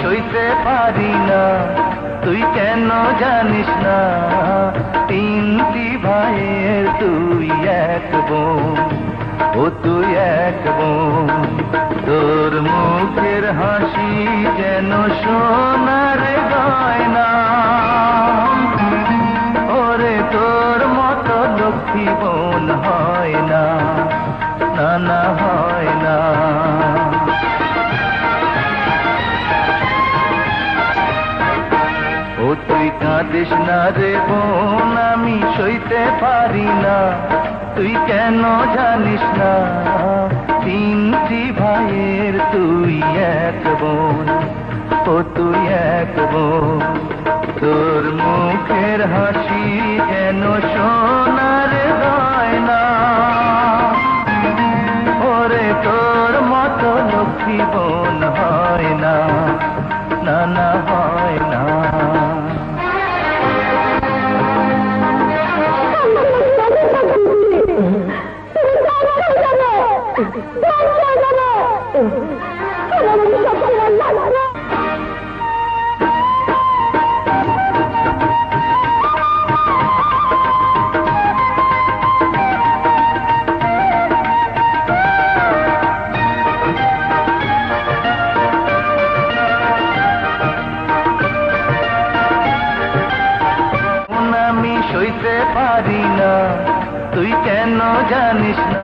সইতে পারি না, তুই কেন জানিস না, তিনটি ভাইয়ের তুই এক বোন, ও তুই এক বোন। তোর মুখের হাসি যেন সোনার গয়না, ওরে তোর মতো লক্ষ্মী বোন হয় না, না না হয় না। ও তুই কাঁদিস না রে বোন, আমি সইতে পারি না, তুই কেন জানিস না, তিনটি ভাইয়ের তুই এক বোন, ও তুই এক বোন। তোর মুখের হাসি যেন সোনার গয়না, ওরে তোর মতো লক্ষ্মী বোন হয় না, না না হয় না। আমি সইতে পারি না, তুই কেন জানিস না।